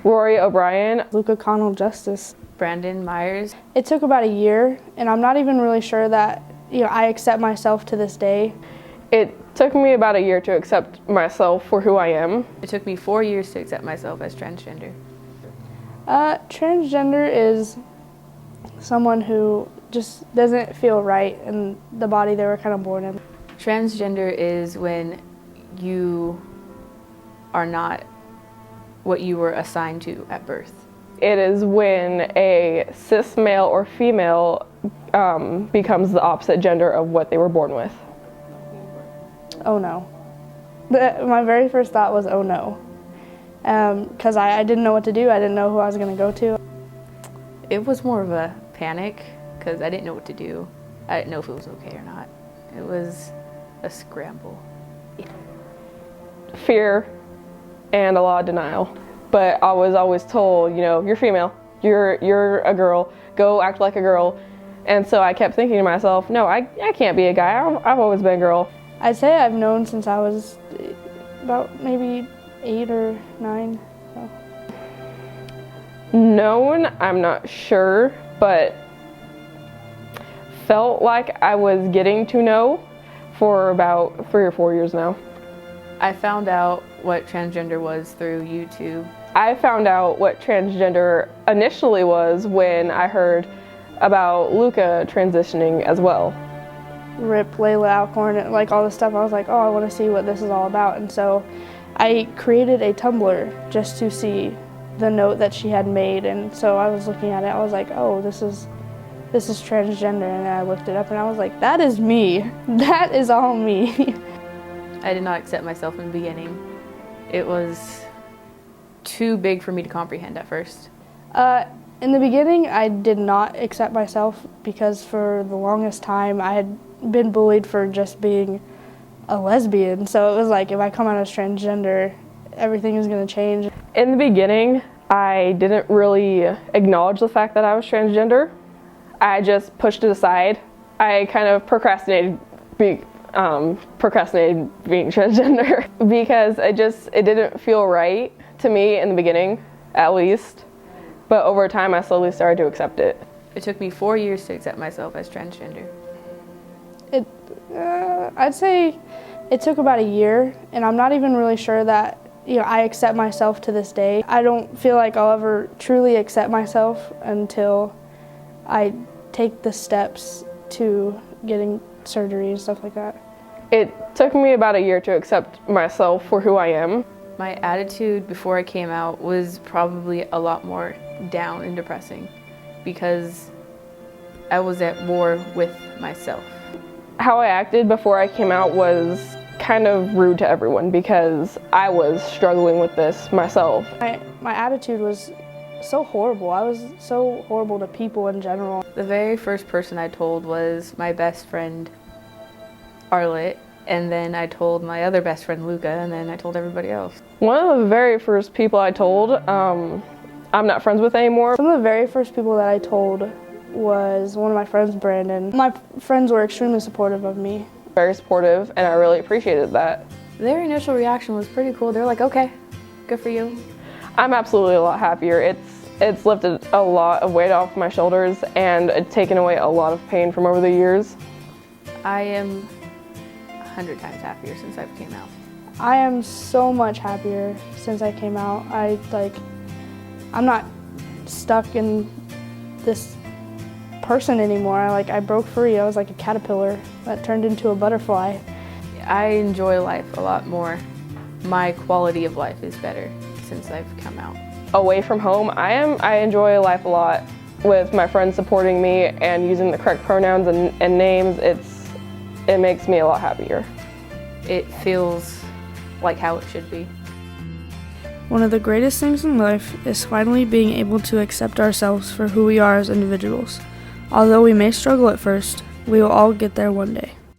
Rory O'Brien, Luca Connell Justice, Brandon Myers. It took about a year, and I'm not even really sure that I accept myself to this day. It took me about a year to accept myself for who I am. It took me 4 years to accept myself as transgender. Transgender is someone who just doesn't feel right in the body they were kind of born in. Transgender is when you are not what you were assigned to at birth. It is when a cis male or female becomes the opposite gender of what they were born with. Oh no. My very first thought was, oh no. Because I didn't know what to do. I didn't know who I was going to go to. It was more of a panic because I didn't know what to do. I didn't know if it was okay or not. It was a scramble. Fear and a lot of denial. But I was always told, you're female, you're a girl, go act like a girl. And so I kept thinking to myself, no, I can't be a guy, I've always been a girl. I'd say I've known since I was about maybe 8 or 9. So. Known, I'm not sure, but felt like I was getting to know for about 3 or 4 years now. I found out what transgender was through YouTube. I found out what transgender initially was when I heard about Luca transitioning as well. Rip Layla Alcorn, like all this stuff, I was like, oh, I want to see what this is all about. And so I created a Tumblr just to see the note that she had made. And so I was looking at it, I was like, oh, this is transgender. And I looked it up and I was like, that is me. That is all me. I did not accept myself in the beginning. It was too big for me to comprehend at first. In the beginning, I did not accept myself because for the longest time I had been bullied for just being a lesbian. So it was like, if I come out as transgender, everything is going to change. In the beginning, I didn't really acknowledge the fact that I was transgender. I just pushed it aside. I kind of procrastinated being transgender because it didn't feel right to me in the beginning, at least. But over time, I slowly started to accept it. It took me 4 years to accept myself as transgender. I'd say it took about a year, and I'm not even really sure that I accept myself to this day. I don't feel like I'll ever truly accept myself until I take the steps to getting surgery and stuff like that. It took me about a year to accept myself for who I am. My attitude before I came out was probably a lot more down and depressing because I was at war with myself. How I acted before I came out was kind of rude to everyone because I was struggling with this myself. My attitude was so horrible. I was so horrible to people in general. The very first person I told was my best friend, Arlette, and then I told my other best friend, Luca, and then I told everybody else. One of the very first people I told, I'm not friends with anymore. Some of the very first people that I told was one of my friends, Brandon. My friends were extremely supportive of me. Very supportive, and I really appreciated that. Their initial reaction was pretty cool. They're like, okay, good for you. I'm absolutely a lot happier. It's lifted a lot of weight off my shoulders, and it's taken away a lot of pain from over the years. I am 100 times happier since I came out. I am so much happier since I came out. I'm not stuck in this person anymore. I broke free. I was like a caterpillar that turned into a butterfly. I enjoy life a lot more. My quality of life is better since I've come out. Away from home, I enjoy life a lot with my friends supporting me and using the correct pronouns and names. It makes me a lot happier. It feels like how it should be. One of the greatest things in life is finally being able to accept ourselves for who we are as individuals. Although we may struggle at first, we will all get there one day.